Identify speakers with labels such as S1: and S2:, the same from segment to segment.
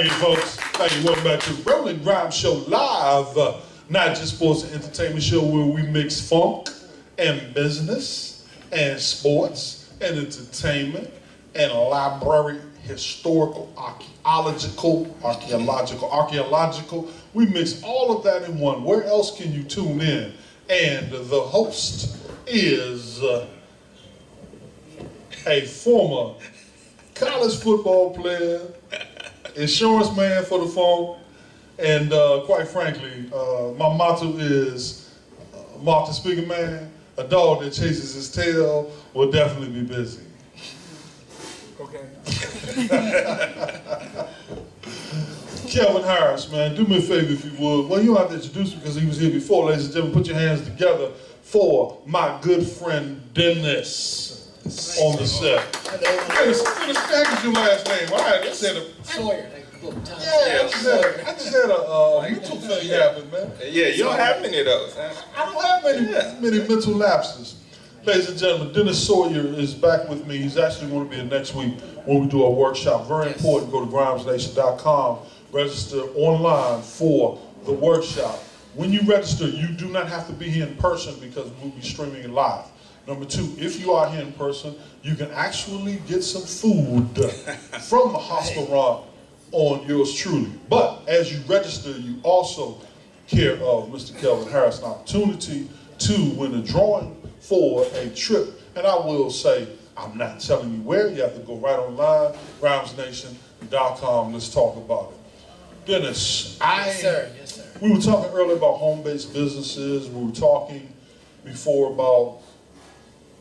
S1: Thank you, folks. Thank you. Welcome back to Roland GRIMES Show Live. Not just sports and entertainment show where we mix funk and business and sports and entertainment and library, historical, archaeological. We mix all of that in one. Where else can you tune in? And the host is a former college football player, insurance man for the phone, and quite frankly, my motto is, Martin speaking man, a dog that chases his tail will definitely be busy.
S2: Okay.
S1: Kelvin Harris, man, do me a favor if you would. Well, you don't have to introduce him because he was here before, ladies and gentlemen. Put your hands together for my good friend Dennis on the set. Dennis, what the heck is your last name? All right, let's say
S2: Sawyer.
S1: I just had a mental thing happen, man.
S3: Yeah, you don't have many of those. Huh?
S1: I don't have many mental lapses. Ladies and gentlemen, Dennis Sawyer is back with me. He's actually going to be in next week when we do our workshop. Very important. Go to grimesnation.com, register online for the workshop. When you register, you do not have to be here in person because we'll be streaming it live. Number two, if you are here in person, you can actually get some food from the restaurant on yours truly. But as you register, you also care of Mr. Kelvin Harris an opportunity to win a drawing for a trip. And I will say, I'm not telling you where. You have to go right online, grimesnation.com. Let's talk about it. Dennis,
S2: Yes, sir.
S1: We were talking earlier about home-based businesses. We were talking before about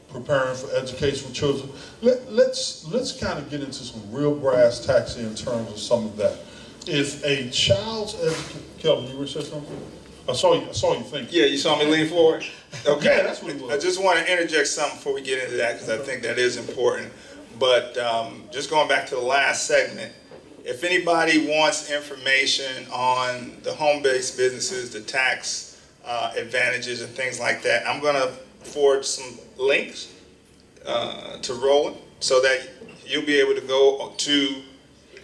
S1: preparing for education for children. Let's kind of get into some real brass tacks in terms of some of that. If a child's education, Kelvin, you were saying something? I saw you think.
S3: Yeah, you saw me lean forward? Okay.
S1: Yeah, that's what it was.
S3: I just want to interject something before we get into that because I think that is important. But just going back to the last segment, if anybody wants information on the home-based businesses, the tax advantages and things like that, I'm going to forward some links to Roland so that you'll be able to go to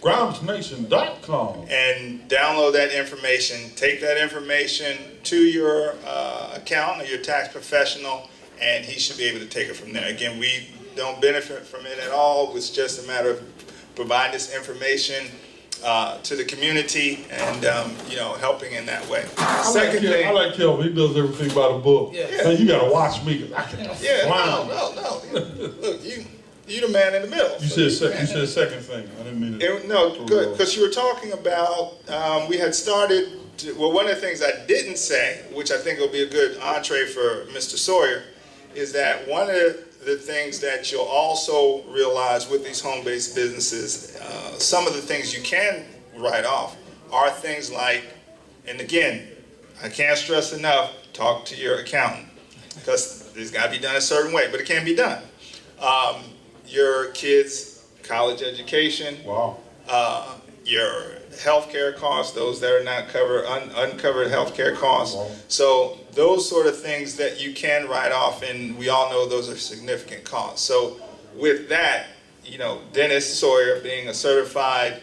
S1: grimesnation.com
S3: and download that information. Take that information to your accountant or your tax professional, and he should be able to take it from there. Again, we don't benefit from it at all. It's just a matter of providing this information to the community and helping in that way.
S1: I like Kelvin. He does everything by the book.
S2: Yeah.
S1: Man, you gotta watch me because I can fly.
S3: No. Look, you the man in the middle.
S1: You said second thing. I didn't mean to.
S3: No, good, because you were talking about, we had started, one of the things I didn't say, which I think will be a good entree for Mr. Sawyer, is that one of the things that you'll also realize with these home-based businesses, some of the things you can write off are things like, and again, I can't stress enough, talk to your accountant, because it's got to be done a certain way, but it can be done. Your kids' college education,
S1: Wow.
S3: Your healthcare costs, those that are not covered, uncovered healthcare costs.
S1: Wow.
S3: So those sort of things that you can write off, and we all know those are significant costs. So with that, Dennis Sawyer being a certified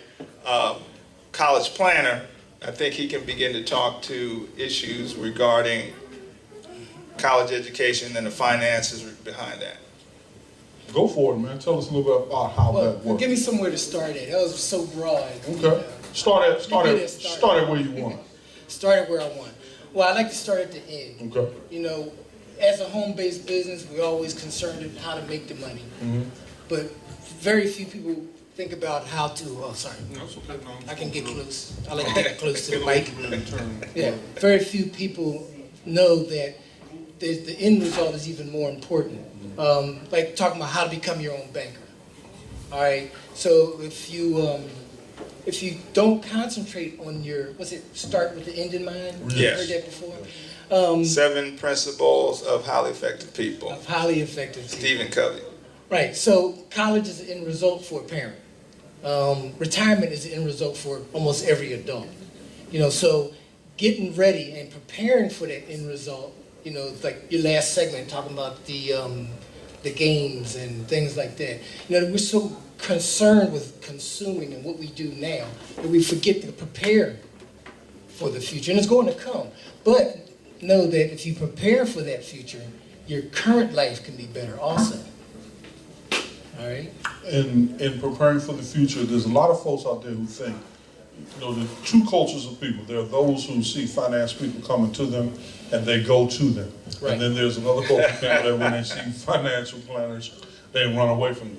S3: college planner, I think he can begin to talk to issues regarding college education and the finances behind that.
S1: Go for it, man. Tell us a little bit about how that works.
S2: Give me somewhere to start at. That was so broad.
S1: Okay. Start at where you want.
S2: Start at where I want. Well, I like to start at the end.
S1: Okay.
S2: As a home-based business, we're always concerned with how to make the money.
S1: Mm-hmm.
S2: But very few people think about how to, I can get close. I like to get close to the mic. Yeah. Very few people know that the end result is even more important. Like talking about how to become your own banker. All right. So if you don't concentrate on start with the end in mind.
S3: Yes.
S2: You heard that before.
S3: 7 principles of highly effective people.
S2: Of highly effective people.
S3: Stephen Covey.
S2: Right. So college is the end result for a parent. Retirement is the end result for almost every adult. So getting ready and preparing for that end result. Like your last segment talking about the games and things like that. We're so concerned with consuming and what we do now that we forget to prepare for the future. And it's going to come. But know that if you prepare for that future, your current life can be better also. All right?
S1: In preparing for the future, there's a lot of folks out there who think, you know, the two cultures of people. There are those who see finance people coming to them and they go to them.
S2: Right.
S1: And then there's another culture of people that when they see financial planners, they run away from them.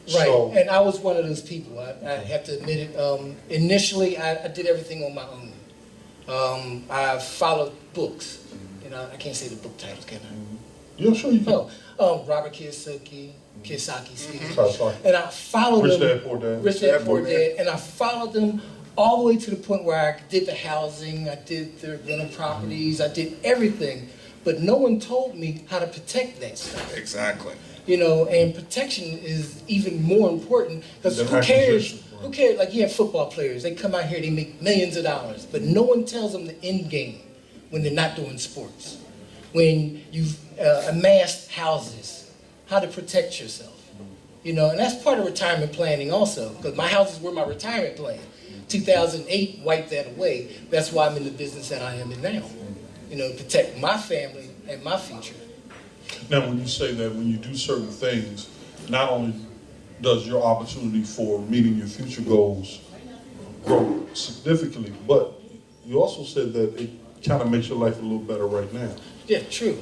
S2: Right,
S1: So,
S2: and I was one of those people. I have to admit it. Initially, I did everything on my own. I followed books. You know, I can't say the book titles, can I?
S1: yeah, sure you can.
S2: Robert Kiyosaki, excuse me.
S1: Sorry.
S2: And I followed
S1: Rich
S2: them.
S1: Dad, Poor Dad.
S2: Rich Dad, Poor Dad. And I followed them all the way to the point where I did the housing, I did the rental properties, I did everything. But no one told me how to protect that stuff.
S3: Exactly.
S2: You know, and protection is even more important because
S1: Than
S2: who cares?
S1: acquisition, right.
S2: Who cares? Like you have football players, they come out here, they make millions of dollars, but no one tells them the end game when they're not doing sports. When you've amassed houses, how to protect yourself. You know, and that's part of retirement planning also, because my houses were my retirement plan. 2008 wiped that away. That's why I'm in the business that I am in now. You know, protect my family and my future.
S1: Now, when you say that, when you do certain things, not only does your opportunity for meeting your future goals grow significantly, but you also said that it kind of makes your life a little better right now.
S2: Yeah, true.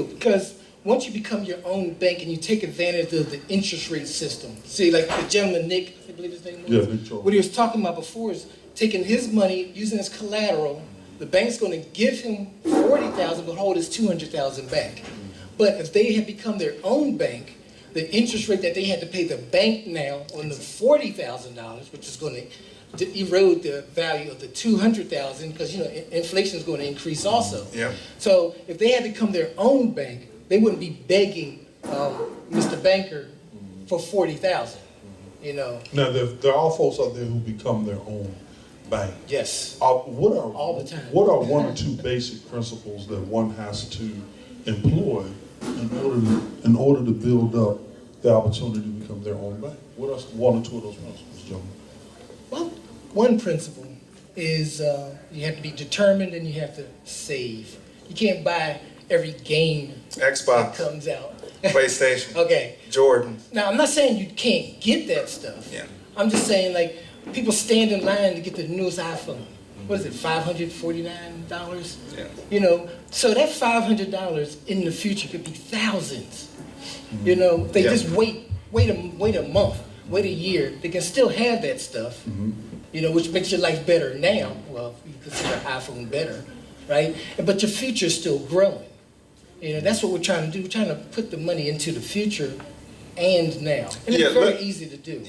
S2: Because once you become your own bank and you take advantage of the interest rate system, see, like the gentleman Nick, I believe his name was.
S1: Yeah, Nick Jones.
S2: What he was talking about before is taking his money, using his collateral. The bank's going to give him $40,000, but hold his $200,000 back. But if they had become their own bank, the interest rate that they had to pay the bank now on the $40,000, which is going to erode the value of the $200,000, because you know inflation is going to increase also.
S3: Yeah.
S2: So if they had become their own bank, they wouldn't be begging Mr. Banker for $40,000. You know.
S1: Now, there are folks out there who become their own bank.
S2: Yes.
S1: All
S2: the time.
S1: What are one or two basic principles that one has to employ in order to build up the opportunity to become their own bank? What are one or two of those principles, gentlemen?
S2: Well, one principle is you have to be determined and you have to save. You can't buy every game that
S3: Xbox,
S2: comes out.
S3: PlayStation,
S2: Okay.
S3: Jordan.
S2: Now, I'm not saying you can't get that stuff.
S3: Yeah.
S2: I'm just saying, like, people stand in line to get the newest iPhone. What is it, $549?
S3: Yeah.
S2: You know, so that $500 in the future could be thousands. You know, if they
S3: Yeah.
S2: just wait a month, wait a year, they can still have that stuff. You know, which makes your life better now. Well, you consider iPhone better, right? But your future's still growing. You know, that's what we're trying to do. We're trying to put the money into the future and now. And
S3: Yeah,
S2: it's very
S3: look-
S2: easy to do.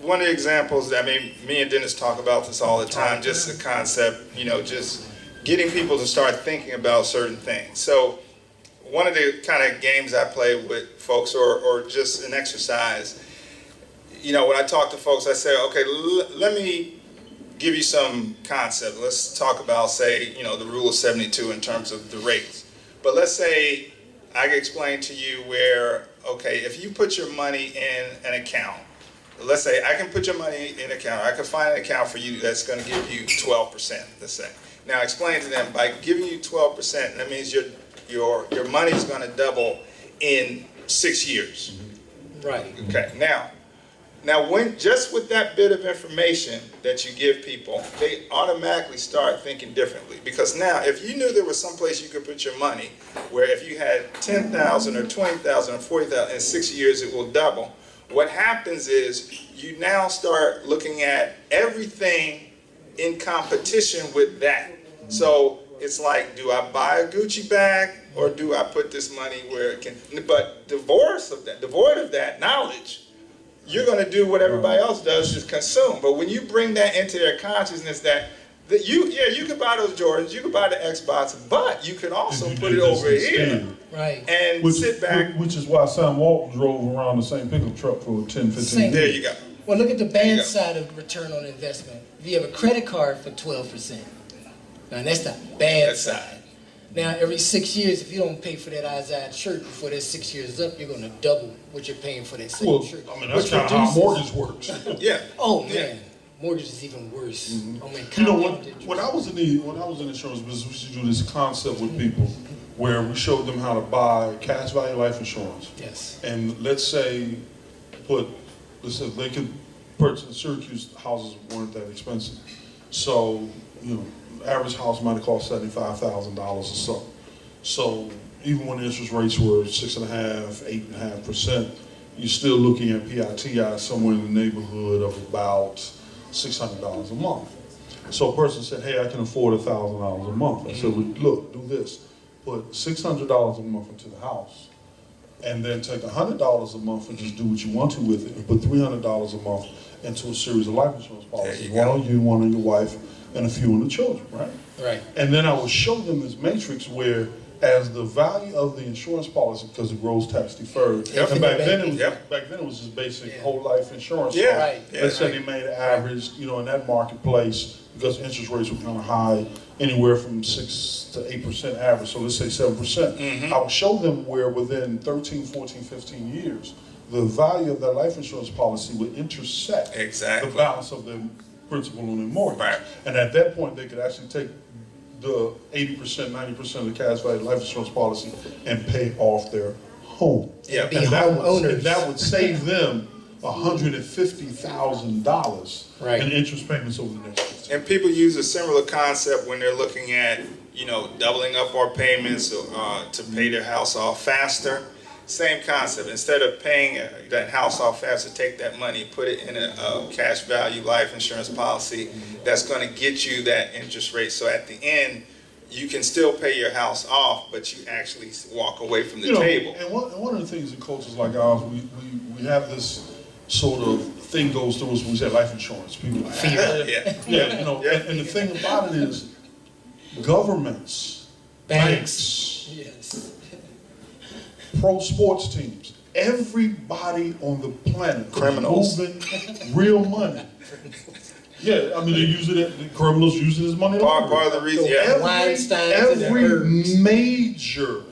S3: One of the examples, I mean, me and Dennis talk about this all the time, just the concept, you know, just getting people to start thinking about certain things. So one of the kind of games I play with folks, or just an exercise, you know, when I talk to folks, I say, okay, let me give you some concept. Let's talk about, say, you know, the rule of 72 in terms of the rates. But let's say I can explain to you where, okay, if you put your money in an account, let's say I can put your money in an account, I can find an account for you that's going to give you 12%, let's say. Now explain to them, by giving you 12%, that means your money is going to double in 6 years.
S2: Right.
S3: Okay, now when just with that bit of information that you give people, they automatically start thinking differently. Because now, if you knew there was some place you could put your money, where if you had 10,000 or 20,000 or 40,000, in 6 years it will double. What happens is you now start looking at everything in competition with that. So it's like, do I buy a Gucci bag or do I put this money where it can? But devoid of that knowledge, you're going to do what everybody else does, just consume. But when you bring that into their consciousness that you can buy those Jordans, you can buy the Xbox, but you can also put it over here
S2: Right.
S3: and sit back.
S1: Which is why Sam Walton drove around the same pickup truck for 10, 15
S2: Same.
S1: years.
S3: There you go.
S2: Well, look at the
S3: There you
S2: bad
S3: go.
S2: side of return on investment. If you have a credit card for 12%, now that's the bad
S3: That's
S2: side. Now, every 6 years, if you don't pay for that Izod shirt before that 6 years up, you're going to double what you're paying for that same
S1: Well,
S2: shirt.
S1: I mean, that's
S2: which
S1: kind of how
S2: reduces-
S1: mortgage works.
S3: Yeah.
S2: Oh man,
S3: Yeah.
S2: mortgage is even worse. I mean,
S1: You know,
S2: compounded
S1: when I was in insurance business, we used to do this concept with people where we showed them how to buy cash value life insurance.
S2: Yes.
S1: And let's say they could purchase Syracuse houses weren't that expensive. So, you know, average house might have cost $75,000 or so. So even when the interest rates were 6.5%, 8.5%, you're still looking at PITI somewhere in the neighborhood of about $600 a month. So a person said, hey, I can afford $1,000 a month. I said, well, look, do this. Put $600 a month into the house, and then take $100 a month and just do what you want to with it, and put $300 a month into a series of life insurance policies. One on you, one on your wife, and a few on the children, right?
S2: Right.
S1: And then I would show them this matrix where as the value of the insurance policy, because it grows tax deferred,
S3: Yep.
S1: and back then
S3: Yep.
S1: it was just basic
S2: Yeah.
S1: whole life insurance.
S3: Yeah.
S1: So
S2: Right.
S1: let's say they made an average, you know, in that marketplace, because interest rates were kind of high, anywhere from 6 to 8% average, so let's say 7%. I would show them where within 13, 14, 15 years, the value of that life insurance policy would intersect
S3: Exactly.
S1: the balance of the principal on their mortgage.
S3: Right.
S1: And at that point, they could actually take the 80%, 90% of the cash value life insurance policy and pay off their home.
S3: Yeah.
S2: Be
S1: And
S2: homeowners.
S1: that would save them $150,000
S2: Right.
S1: in interest payments over the next 15 years.
S3: And people use a similar concept when they're looking at, you know, doubling up our payments to pay their house off faster. Same concept. Instead of paying that house off faster, take that money, put it in a cash value life insurance policy that's going to get you that interest rate. So at the end, you can still pay your house off, but you actually walk away from the
S1: You know,
S3: table.
S1: And one of the things in cultures like ours, we have this sort of thing goes through us when we say life insurance. People are like,
S3: Yeah.
S1: yeah, you know,
S3: Yeah.
S1: and the thing about it is governments, banks,
S2: Yes.
S1: pro sports teams, everybody on the planet is
S3: Criminals.
S1: moving real money. Yeah, I mean, they use it. The criminals use it as money laundering.
S3: Part of the reason, yeah.
S2: Weinsteins and the
S1: Every
S2: Herbs.
S1: major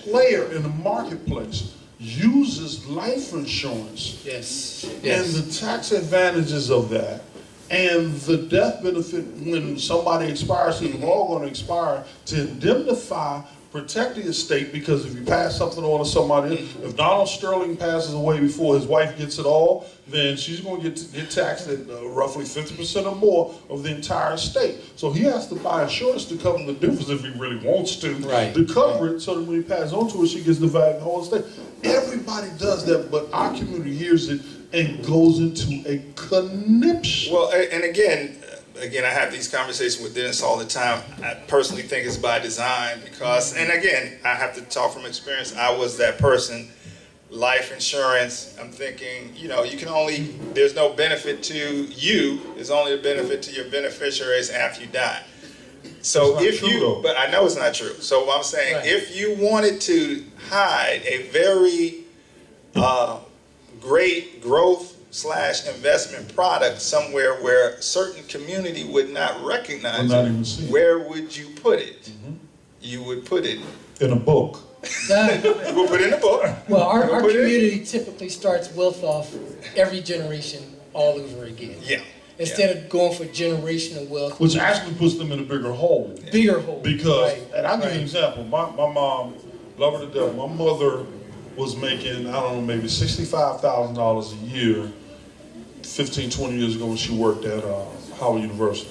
S1: player in the marketplace uses life insurance
S2: Yes.
S1: and
S2: Yes.
S1: the tax advantages of that, and the death benefit when somebody expires, and we're all going to expire, to indemnify, protect the estate, because if you pass something on to somebody, if Donald Sterling passes away before his wife gets it all, then she's going to get taxed at roughly 50% or more of the entire estate. So he has to buy insurance to cover the difference if he really wants to,
S2: Right.
S1: to cover it, so that when he passes on to her, she gets the value of the whole estate. Everybody does that, but our community hears it and goes into a conniption.
S3: Well, and again, I have these conversations with Dennis all the time. I personally think it's by design because, and again, I have to talk from experience. I was that person. Life insurance, I'm thinking, you know, there's no benefit to you. There's only a benefit to your beneficiaries after you die. So
S1: That's not true, though.
S3: but I know it's not true. So what I'm saying,
S2: Right.
S3: if you wanted to hide a very great growth / investment product somewhere where a certain community would not recognize
S1: Would not
S3: it,
S1: even see it.
S3: where would you put it? You would put it.
S1: In a book.
S3: You would put it in a book.
S2: Well, our
S3: You would put it in-
S2: community typically starts wealth off every generation all over again.
S3: Yeah.
S2: Instead of going for generational wealth,
S1: Which actually puts them in a bigger hole.
S2: bigger hole.
S1: Because,
S2: Right.
S1: and I'll give you an
S2: Right.
S1: example. My mom, love her to death, my mother was making, I don't know, maybe $65,000 a year 15, 20 years ago when she worked at Howard University.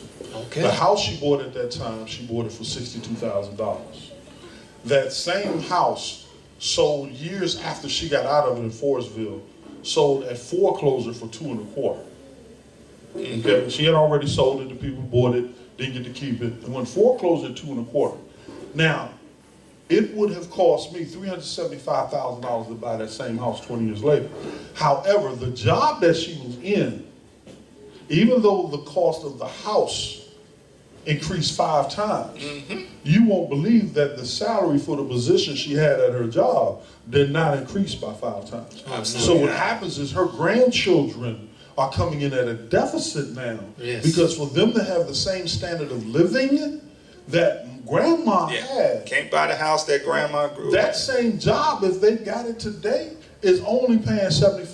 S2: Okay.
S1: The house she bought at that time, she bought it for $62,000. That same house sold years after she got out of it in Forestville, sold at foreclosure for $2.25. Okay, she had already sold it, the people bought it, didn't get to keep it, and went foreclosure at $2.25. Now, it would have cost me $375,000 to buy that same house 20 years later. However, the job that she was in, even though the cost of the house increased 5 times, you won't believe that the salary for the position she had at her job did not increase by 5 times. So what happens is her grandchildren are coming in at a deficit now,
S2: Yes.
S1: because for them to have the same standard of living, that grandma had.
S3: Can't buy the house that grandma grew up.
S1: That same job, if they got it today, is only paying $75,000,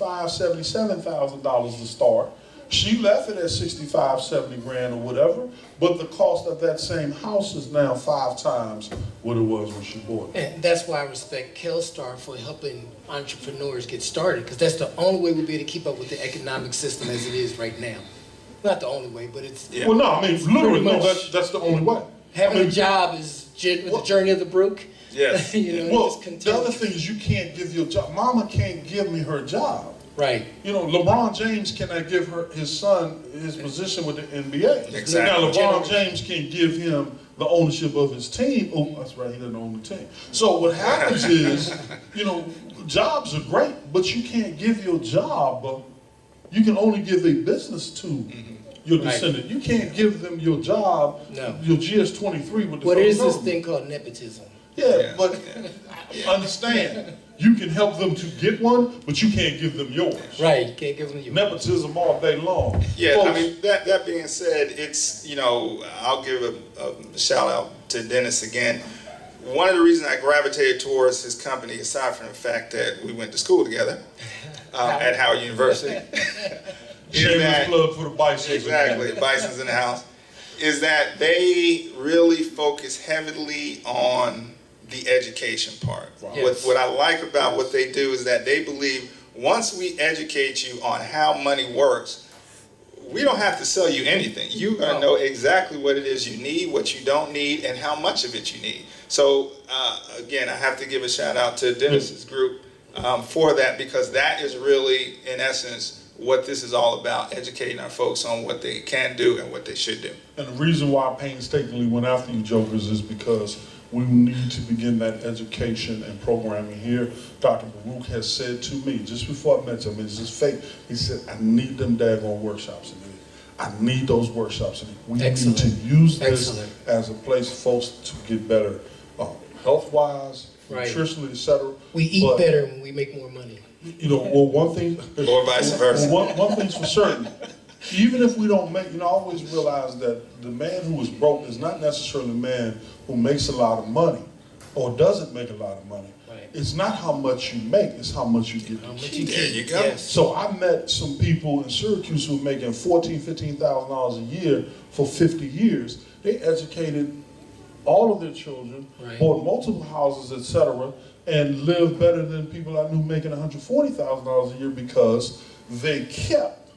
S1: $77,000 to start. She left it at 65, 70 grand or whatever, but the cost of that same house is now 5 times what it was when she bought it.
S2: And that's why I respect CalSTAR for helping entrepreneurs get started, because that's the only way we'll be able to keep up with the economic system as it is right now. Not the only way, but it's...
S3: Yeah.
S1: Well, no, I mean, literally, no,
S2: much.
S1: that's the only way.
S2: Having
S1: I mean,
S2: a job is the journey of the brook.
S3: Yes.
S2: You know,
S1: well,
S2: just
S1: the
S2: continue.
S1: other thing is you can't give your job. Mama can't give me her job.
S2: Right.
S1: You know, LeBron James cannot give his son his position with the NBA.
S3: Exactly.
S1: Now, LeBron James can give him the ownership of his team. Oh, that's right, he doesn't own the team. So what happens is, you know, jobs are great, but you can't give your job. You can only give a business to your descendant. You can't give them your job, your GS-23 with the
S2: What is this
S1: government.
S2: thing called nepotism?
S1: Yeah, but understand, you can help them to get one, but you can't give them yours.
S2: Right, you can't give them your...
S1: Nepotism all day long.
S3: Yeah,
S1: Folks,
S3: I mean, that being said, it's, you know, I'll give a shout out to Dennis again. One of the reasons I gravitated towards his company, aside from the fact that we went to school together at Howard University,
S1: shameless plug for the Bisons.
S3: exactly, Bison's in the house, is that they really focus heavily on the education part.
S2: Yes.
S3: What I like about what they do is that they believe once we educate you on how money works, we don't have to sell you anything. You're going to know exactly what it is you need, what you don't need, and how much of it you need. So again, I have to give a shout out to Dennis's group for that, because that is really, in essence, what this is all about, educating our folks on what they can do and what they should do.
S1: And the reason why I painstakingly went after you jokers is because we need to begin that education and programming here. Dr. Baruch has said to me, just before I met him, it's just fake, he said, I need them daggone workshops in here. I need those workshops in here. We need to use this as a place for folks to get better health-wise, nutritionally, etc.
S2: We eat better when we make more money.
S1: You know, well, one thing,
S3: Or vice versa.
S1: one thing's for certain. Even if we don't make, you know, I always realize that the man who is broke is not necessarily the man who makes a lot of money or doesn't make a lot of money.
S2: Right.
S1: It's not how much you make, it's how much you get to keep.
S3: There you go.
S2: Yes.
S1: So I met some people in Syracuse who were making $14,000, $15,000 a year for 50 years. They educated all of their children, bought multiple houses, etc., and lived better than people I knew making $140,000 a year because they kept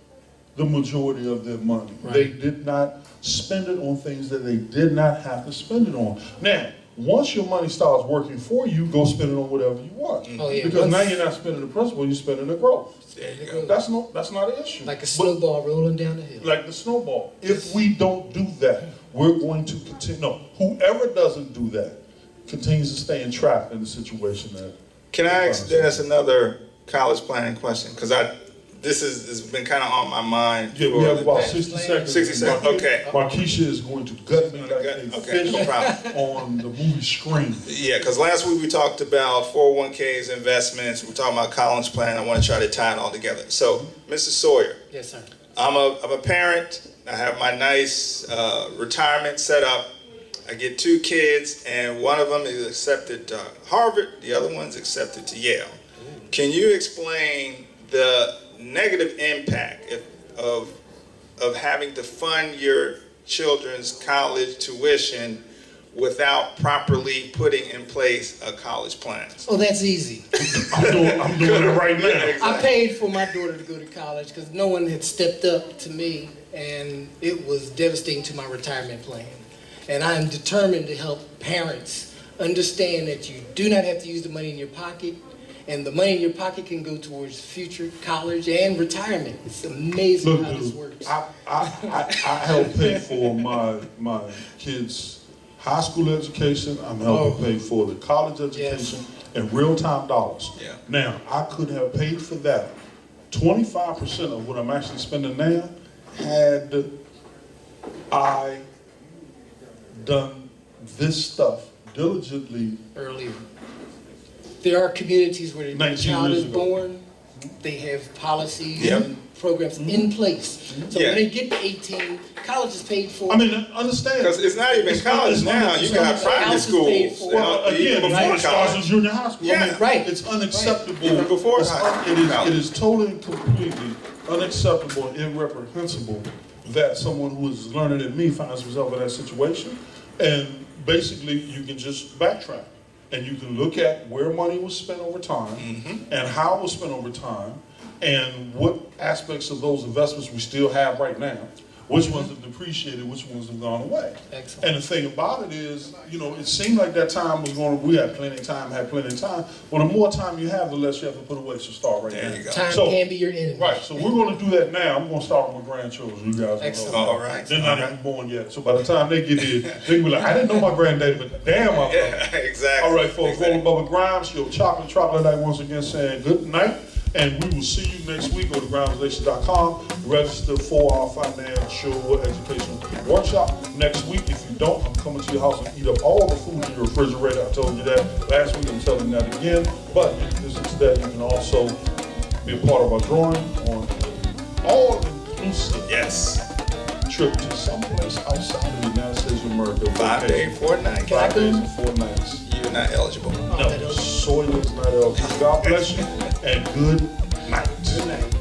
S1: the majority of their money. They did not spend it on things that they did not have to spend it on. Now, once your money starts working for you, go spend it on whatever you want. Because now you're not spending the principal, you're spending the growth.
S3: There you go.
S1: That's not an issue.
S2: Like a snowball rolling down the hill.
S1: Like the snowball. If we don't do that, we're going to continue. No, whoever doesn't do that continues to stay entrapped in the situation that.
S3: Can I ask Dennis another college planning question? Because this has been kind of on my mind.
S1: Yeah, we have about 60 seconds.
S3: 60 seconds, okay.
S1: Markeisha is going to gut me like a fish
S3: no problem.
S1: on the movie screen.
S3: Yeah, because last week we talked about 401ks, investments. We're talking about college planning. I want to try to tie it all together. So, Mr. Sawyer.
S2: Yes, sir.
S3: I'm a parent. I have my nice retirement set up. I get 2 kids, and one of them is accepted to Harvard. The other one's accepted to Yale. Can you explain the negative impact of having to fund your children's college tuition without properly putting in place a college plan?
S2: Oh, that's easy.
S1: I'm doing it right now.
S3: Exactly.
S2: I paid for my daughter to go to college because no one had stepped up to me, and it was devastating to my retirement plan. And I am determined to help parents understand that you do not have to use the money in your pocket, and the money in your pocket can go towards future college and retirement. It's amazing how this works.
S1: I help pay for my kids' high school education. I'm helping pay for the college education in real-time dollars.
S3: Yeah.
S1: Now, I could have paid for that. 25% of what I'm actually spending now, had I done this stuff diligently
S2: Earlier. There are communities where the
S1: 19
S2: child
S1: years
S2: is
S1: ago.
S2: born, they have policies
S3: Yep.
S2: and programs in place. So
S3: Yeah.
S2: when they get to 18, college is paid for.
S1: I mean, understand.
S3: Because it's not even college now. You got private
S2: house is paid
S3: schools.
S2: for.
S1: Well, again, before
S2: Right.
S1: it starts in junior high school, I
S3: Yeah.
S1: mean,
S2: Right.
S1: it's unacceptable.
S3: Even before
S1: It's
S3: high
S1: it is totally and completely unacceptable and irreprehensible that someone who is learning than me finds himself in that situation. And basically, you can just backtrack and you can look at where money was spent over time and how it was spent over time and what aspects of those investments we still have right now. Which ones have depreciated, which ones have gone away.
S2: Excellent.
S1: And the thing about it is, you know, it seemed like that time was going to, we had plenty of time, Well, the more time you have, the less you have to put away, so start right
S3: There
S1: now.
S3: you go.
S2: Time
S1: So-
S2: can be your enemy.
S1: Right, so we're going to do that now. I'm going to start with my grandchildren, you guys will
S2: Excellent.
S1: know.
S3: All right.
S1: They're not even born yet, so by the time they get here, they can be like, I didn't know my granddaddy, but damn, I
S3: Yeah, exactly.
S1: All right, folks,
S3: Exactly.
S1: Roland Bubba Grimes, your chocolate night once again saying good night. And we will see you next week. Go to grimesnation.com. Register for our financial education workshop next week. If you don't, I'm coming to your house and eat up all the food in your refrigerator. I told you that last week. I'm telling you that again. But in addition to that, you can also be a part of our drawing on all-inclusive
S3: Yes.
S1: trip to someplace outside of the United States of America.
S3: 5 day, 4 night.
S1: 5 days and 4 nights.
S3: You're not eligible.
S1: No, Sawyer is not eligible. God bless you and good night.
S2: Good night.